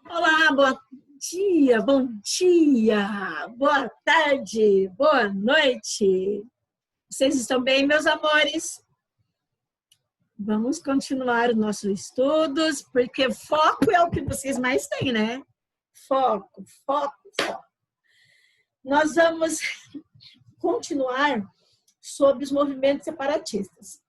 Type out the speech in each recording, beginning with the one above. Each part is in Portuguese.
Olá, bom dia, boa tarde, boa noite. Vocês estão bem, meus amores? Vamos continuar os nossos estudos, porque foco é o que vocês mais têm, né? Foco, foco, foco. Nós vamos continuar sobre os movimentos separatistas.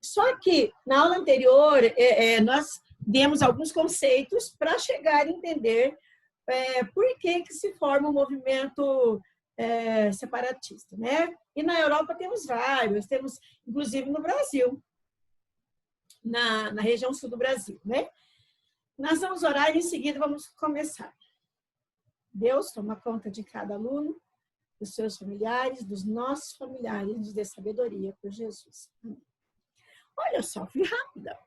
Só que, na aula anterior, nós demos alguns conceitos para chegar a entender por que se forma um movimento separatista, né? E na Europa temos vários, temos inclusive no Brasil, na região sul do Brasil, né? Nós vamos orar e em seguida vamos começar. Deus toma conta de cada aluno, dos seus familiares, dos nossos familiares, nos dê sabedoria por Jesus. Olha só, fui rápida.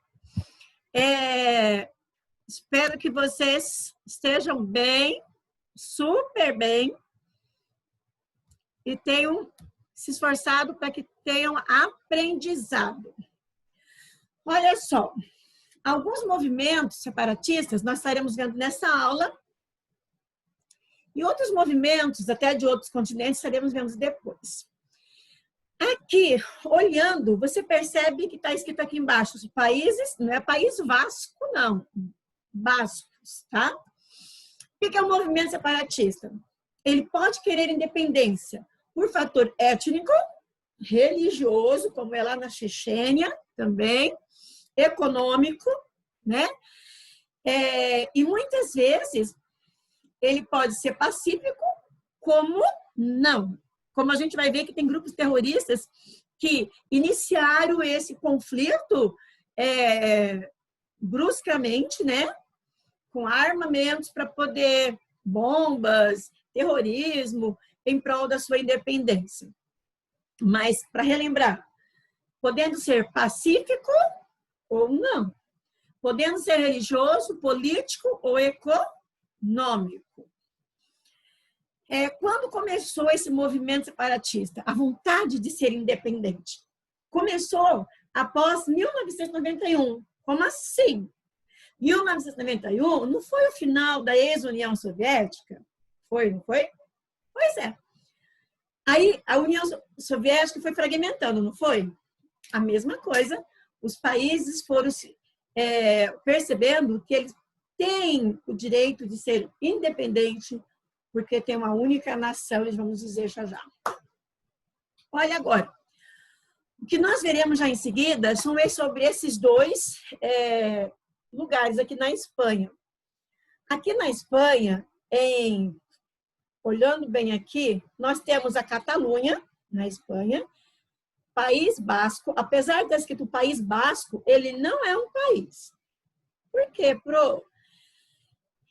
Espero que vocês estejam bem, super bem, e tenham se esforçado para que tenham aprendizado. Olha só, alguns movimentos separatistas nós estaremos vendo nessa aula, e outros movimentos, até de outros continentes, estaremos vendo depois. Aqui, olhando, você percebe que está escrito aqui embaixo, os países, não é país Vasco, não, bascos, tá? O que é um movimento separatista? Ele pode querer independência por fator étnico, religioso, como é lá na Chechênia também, econômico, né? E muitas vezes ele pode ser pacífico, como não. Como a gente vai ver que tem grupos terroristas que iniciaram esse conflito bruscamente, né? Com armamentos para poder, bombas, terrorismo, em prol da sua independência. Mas, para relembrar, podendo ser pacífico ou não, podendo ser religioso, político ou econômico. Quando começou esse movimento separatista, a vontade de ser independente? Começou após 1991. Como assim? 1991 não foi o final da ex-União Soviética? Foi, não foi? Pois é. Aí a União Soviética foi fragmentando, não foi? A mesma coisa, os países foram percebendo que eles têm o direito de ser independente, porque tem uma única nação, eles vamos dizer já já. Olha agora, o que nós veremos já em seguida são sobre esses dois lugares aqui na Espanha. Aqui na Espanha, olhando bem aqui, nós temos a Catalunha, na Espanha, País Basco. Apesar de estar escrito País Basco, ele não é um país. Por quê, Pro?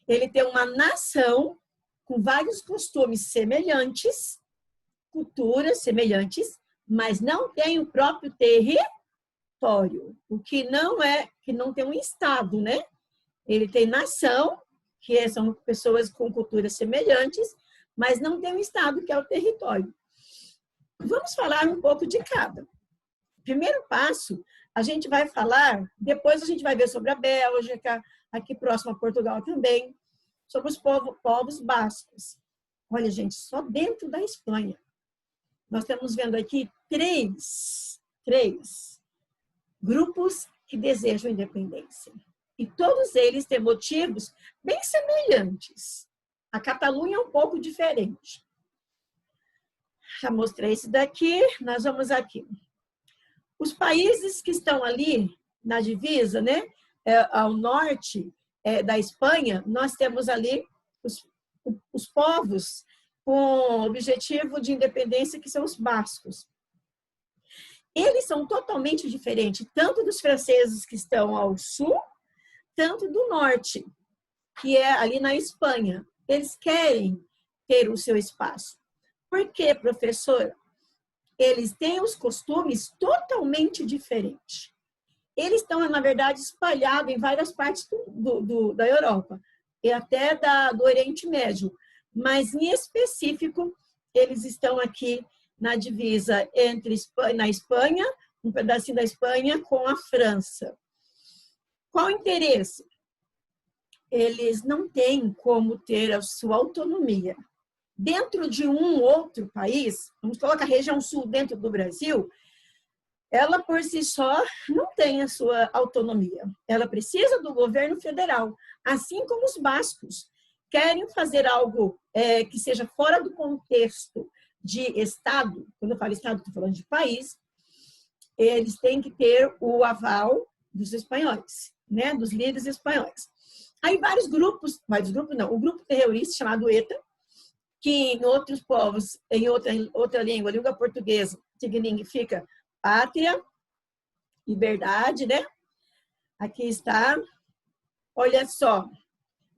Ele tem uma nação com vários costumes semelhantes, culturas semelhantes, mas não tem o próprio território, o que não tem um estado, né? Ele tem nação, que são pessoas com culturas semelhantes, mas não tem um estado, que é o território. Vamos falar um pouco de cada. Primeiro passo, a gente vai falar, depois a gente vai ver sobre a Bélgica, aqui próximo a Portugal também, sobre os povos bascos. Olha, gente, só dentro da Espanha. Nós estamos vendo aqui três grupos que desejam independência. E todos eles têm motivos bem semelhantes. A Catalunha é um pouco diferente. Já mostrei esse daqui, nós vamos aqui. Os países que estão ali na divisa, né, ao norte da Espanha, nós temos ali os povos com objetivo de independência, que são os bascos. Eles são totalmente diferentes, tanto dos franceses que estão ao sul, tanto do norte, que é ali na Espanha. Eles querem ter o seu espaço. Por quê, professora? Eles têm os costumes totalmente diferentes. Eles estão, na verdade, espalhados em várias partes da Europa e até do Oriente Médio. Mas, em específico, eles estão aqui na divisa na Espanha, um pedacinho da Espanha, com a França. Qual o interesse? eles não têm como ter a sua autonomia. Dentro de um outro país, vamos colocar a região sul dentro do Brasil, ela por si só não tem a sua autonomia. Ela precisa do governo federal, assim como os bascos querem fazer algo que seja fora do contexto de Estado. Quando eu falo Estado, estou falando de país. Eles têm que ter o aval dos espanhóis, né, dos líderes espanhóis. Aí vários grupos não, o grupo terrorista chamado ETA, que em outros povos, em outra língua, língua portuguesa, significa pátria, liberdade, né? Aqui está, olha só,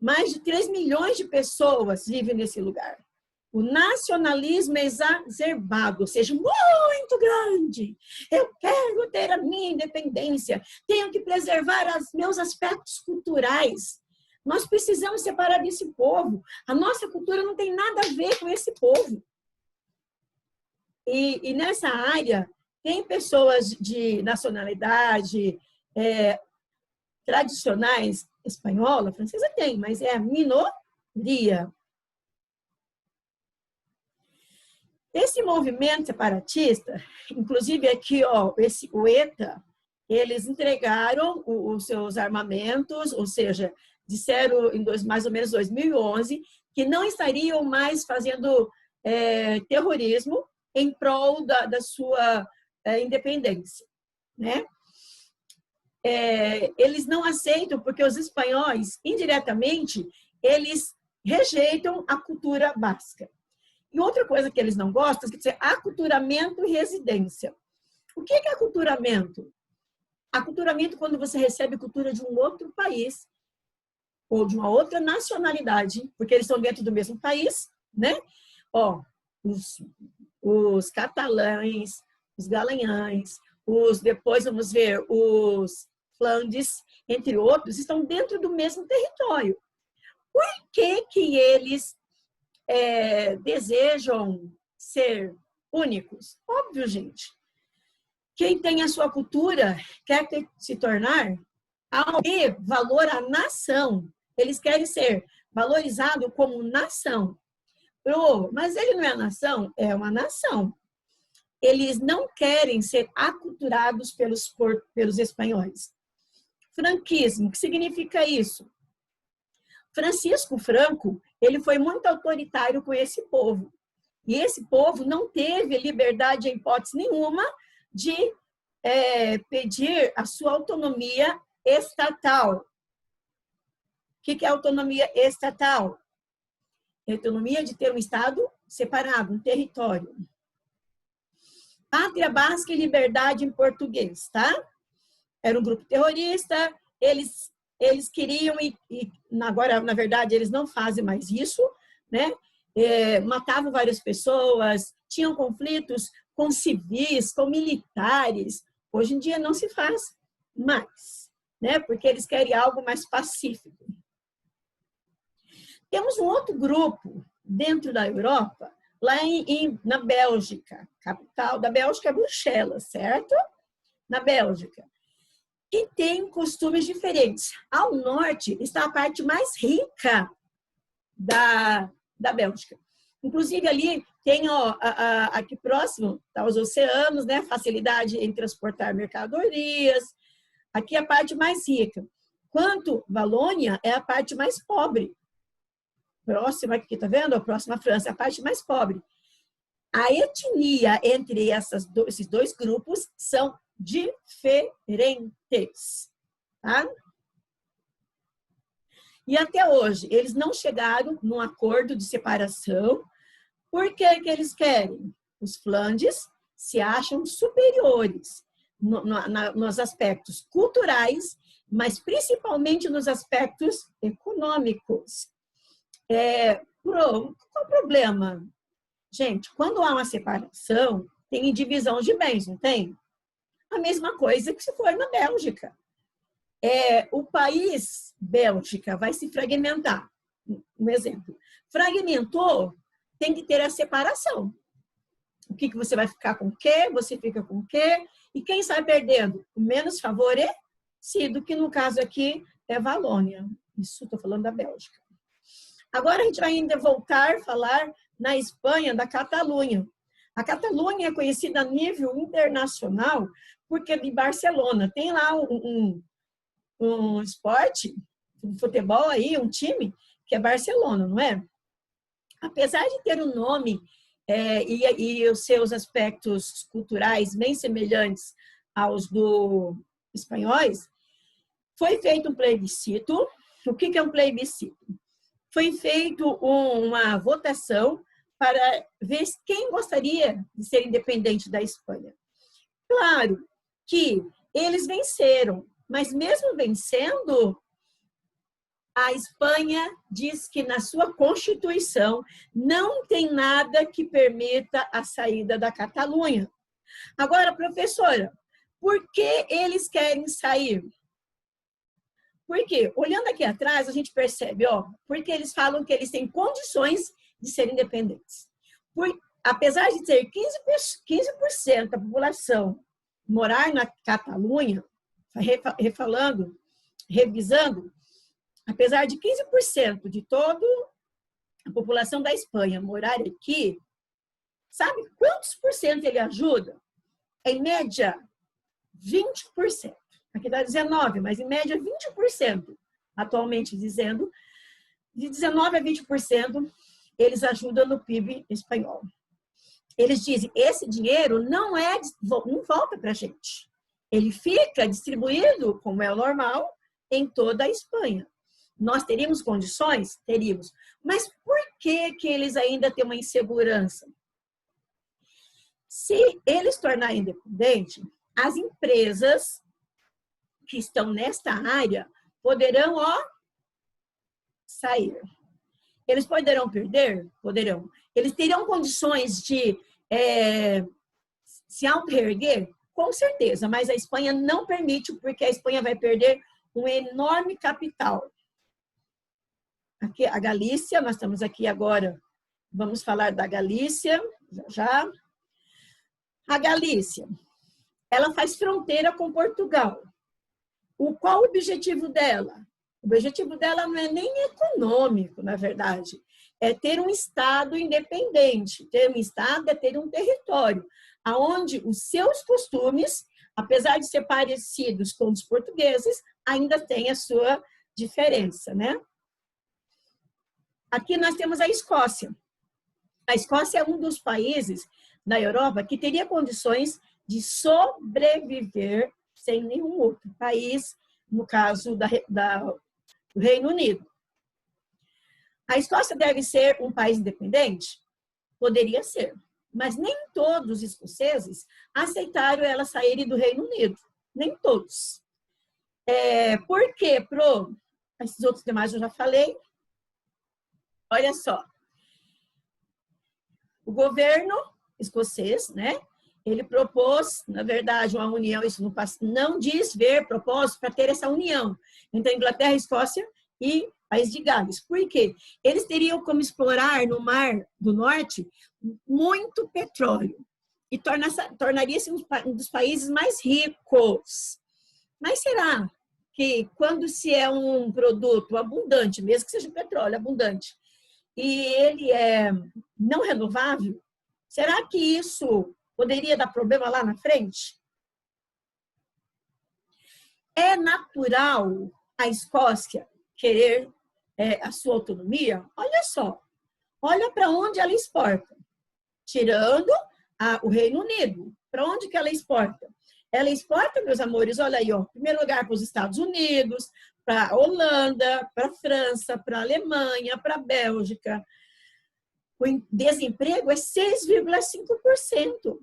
mais de 3 milhões de pessoas vivem nesse lugar. O nacionalismo é exacerbado, ou seja, muito grande. Eu quero ter a minha independência, tenho que preservar os meus aspectos culturais. Nós precisamos separar desse povo. A nossa cultura não tem nada a ver com esse povo. E nessa área, tem pessoas de nacionalidade tradicionais, espanhola, francesa tem, mas é a minoria. Esse movimento separatista, inclusive aqui, ó, o ETA, eles entregaram os seus armamentos, ou seja, disseram em mais ou menos 2011 que não estariam mais fazendo terrorismo em prol da sua independência, né? Eles não aceitam porque os espanhóis, indiretamente, eles rejeitam a cultura basca. E outra coisa que eles não gostam é dizer aculturamento e residência. O que é aculturamento? Aculturamento é quando você recebe cultura de um outro país ou de uma outra nacionalidade, porque eles estão dentro do mesmo país, né? Ó, os catalães, os galanhães, depois vamos ver os flandes, entre outros, estão dentro do mesmo território. Por que eles desejam ser únicos? Óbvio, gente. Quem tem a sua cultura quer se tornar de valor à nação. Eles querem ser valorizados como nação. Mas ele não é nação? É uma nação. Eles não querem ser aculturados pelos espanhóis. Franquismo, o que significa isso? Francisco Franco, ele foi muito autoritário com esse povo. E esse povo não teve liberdade, em hipótese nenhuma, de pedir a sua autonomia estatal. O que é autonomia estatal? É a autonomia de ter um Estado separado, um território. Pátria Basca e Liberdade em português, tá? Era um grupo terrorista, eles queriam, e agora, na verdade, eles não fazem mais isso, né? Matavam várias pessoas, tinham conflitos com civis, com militares. Hoje em dia não se faz mais, né? Porque eles querem algo mais pacífico. Temos um outro grupo dentro da Europa, lá na Bélgica. Capital da Bélgica é Bruxelas, certo? Na Bélgica. Que tem costumes diferentes. Ao norte está a parte mais rica da Bélgica. Inclusive, ali tem, aqui próximo, tá, os oceanos, né? Facilidade em transportar mercadorias. Aqui é a parte mais rica. Quanto Valônia é a parte mais pobre. Próxima aqui, tá vendo? A próxima França é a parte mais pobre. A etnia entre esses dois grupos são diferentes, tá? E até hoje, eles não chegaram num acordo de separação. Por que eles querem? Os Flandes se acham superiores nos aspectos culturais, mas principalmente nos aspectos econômicos. Qual o problema? Gente, quando há uma separação, tem divisão de bens, não tem? A mesma coisa que se for na Bélgica. O país Bélgica vai se fragmentar. Um exemplo. Fragmentou, tem que ter a separação. O que você vai ficar com o quê? Você fica com o quê? E quem sai perdendo? O menos favorecido, que no caso aqui é Valônia, Isso, estou falando da Bélgica. Agora a gente vai ainda voltar a falar na Espanha, da Catalunha. A Catalunha é conhecida a nível internacional porque é de Barcelona. Tem lá um esporte, um futebol aí, um time, que é Barcelona, não é? Apesar de ter um nome e os seus aspectos culturais bem semelhantes aos do espanhóis, foi feito um plebiscito. O que é um plebiscito? Foi feito uma votação para ver quem gostaria de ser independente da Espanha. Claro que eles venceram, mas mesmo vencendo, a Espanha diz que na sua Constituição não tem nada que permita a saída da Catalunha. Agora, professora, por que eles querem sair? Porque, olhando aqui atrás, a gente percebe, porque eles falam que eles têm condições de serem independentes. Apesar de ter 15% da população morar na Catalunha, revisando, apesar de 15% de toda a população da Espanha morar aqui, sabe quantos por cento ele ajuda? Em média, 20%. Aqui dá 19%, mas em média 20%, atualmente dizendo, de 19% a 20% eles ajudam no PIB espanhol. Eles dizem, esse dinheiro não volta para a gente. Ele fica distribuído, como é o normal, em toda a Espanha. Nós teríamos condições? Teríamos. Mas por que eles ainda têm uma insegurança? Se eles tornarem independente, as empresas que estão nesta área poderão, sair. Eles poderão perder? Poderão. Eles terão condições de se auto-reerguer? Com certeza, mas a Espanha não permite, porque a Espanha vai perder um enorme capital. Aqui, a Galícia, nós estamos aqui agora, vamos falar da Galícia, já. A Galícia, ela faz fronteira com Portugal. Qual o objetivo dela? O objetivo dela não é nem econômico, na verdade. É ter um Estado independente. Ter um Estado é ter um território, onde os seus costumes, apesar de ser parecidos com os portugueses, ainda tem a sua diferença, né? Aqui nós temos a Escócia. A Escócia é um dos países na Europa que teria condições de sobreviver sem nenhum outro país, no caso do Reino Unido. A Escócia deve ser um país independente? Poderia ser, mas nem todos os escoceses aceitaram ela saírem do Reino Unido. Nem todos. Por quê? Esses outros demais eu já falei. Olha só. O governo escocês, né? Ele propôs, na verdade, uma união, isso não diz ver propósito para ter essa união entre a Inglaterra, a Escócia e País de Gales. Por quê? Eles teriam como explorar no Mar do Norte muito petróleo e tornaria-se um dos países mais ricos. Mas será que quando se é um produto abundante, mesmo que seja petróleo abundante, e ele é não renovável, será que isso poderia dar problema lá na frente? É natural a Escócia querer a sua autonomia? Olha só, olha para onde ela exporta. Tirando o Reino Unido, para onde que ela exporta? Ela exporta, meus amores, olha aí, em primeiro lugar para os Estados Unidos, para a Holanda, para a França, para a Alemanha, para a Bélgica. O desemprego é 6,5%.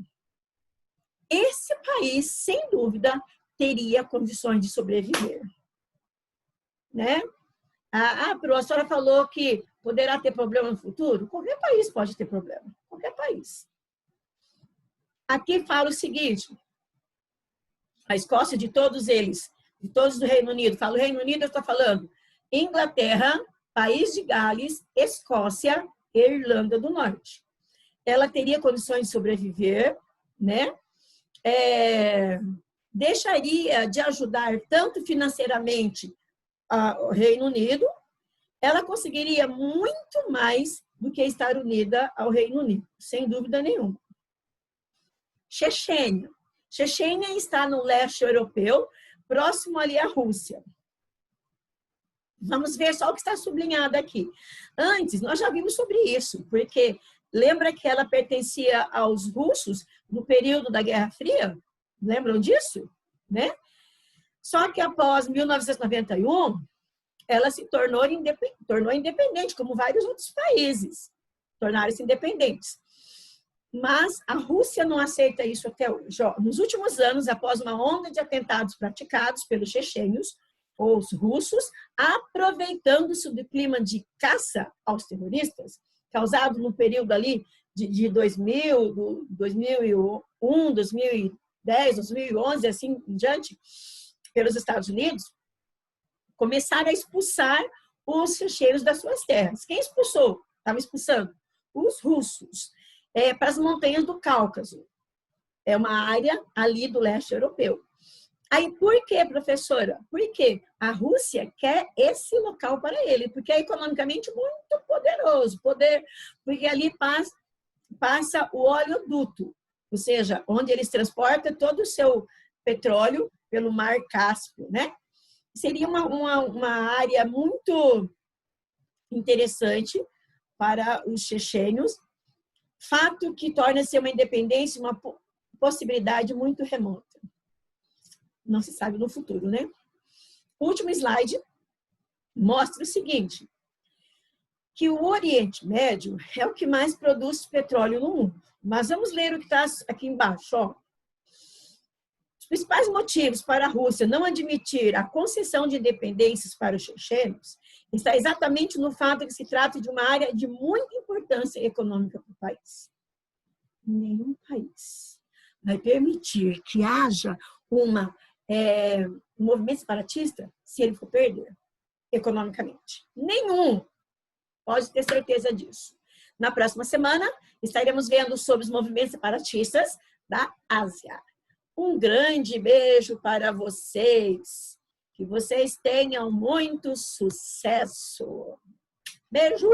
Esse país, sem dúvida, teria condições de sobreviver. Né? A professora falou que poderá ter problema no futuro. Qualquer país pode ter problema. Qualquer país. Aqui fala o seguinte. A Escócia, de todos eles, de todos do Reino Unido. Falo Reino Unido, eu estou falando Inglaterra, País de Gales, Escócia e Irlanda do Norte. Ela teria condições de sobreviver, né? Deixaria de ajudar tanto financeiramente ao Reino Unido, ela conseguiria muito mais do que estar unida ao Reino Unido, sem dúvida nenhuma. Chechênia. Chechênia está no leste europeu, próximo ali à Rússia. Vamos ver só o que está sublinhado aqui. Antes, nós já vimos sobre isso, porque lembra que ela pertencia aos russos no período da Guerra Fria? Lembram disso? Né? Só que após 1991, ela se tornou independente, como vários outros países tornaram-se independentes. Mas a Rússia não aceita isso até hoje. Nos últimos anos, após uma onda de atentados praticados pelos chechênios, ou os russos, aproveitando-se do clima de caça aos terroristas, causado no período ali de 2000, 2001, 2010, 2011, assim em diante, pelos Estados Unidos, começaram a expulsar os chechênios das suas terras. Quem expulsou? Estava expulsando os russos para as montanhas do Cáucaso. É uma área ali do leste europeu. Aí, por quê, professora? Porque a Rússia quer esse local para ele, porque é economicamente muito poderoso, porque ali passa o oleoduto, ou seja, onde eles transportam todo o seu petróleo pelo Mar Cáspio, né? Seria uma área muito interessante para os chechênios, fato que torna-se uma independência uma possibilidade muito remota. Não se sabe no futuro, né? O último slide mostra o seguinte, que o Oriente Médio é o que mais produz petróleo no mundo. Mas vamos ler o que está aqui embaixo, ó. Os principais motivos para a Rússia não admitir a concessão de independências para os chechênios está exatamente no fato de que se trata de uma área de muita importância econômica para o país. Nenhum país vai permitir que haja um movimento separatista se ele for perder economicamente. Nenhum. Pode ter certeza disso. Na próxima semana, estaremos vendo sobre os movimentos separatistas da Ásia. Um grande beijo para vocês. Que vocês tenham muito sucesso. Beijo!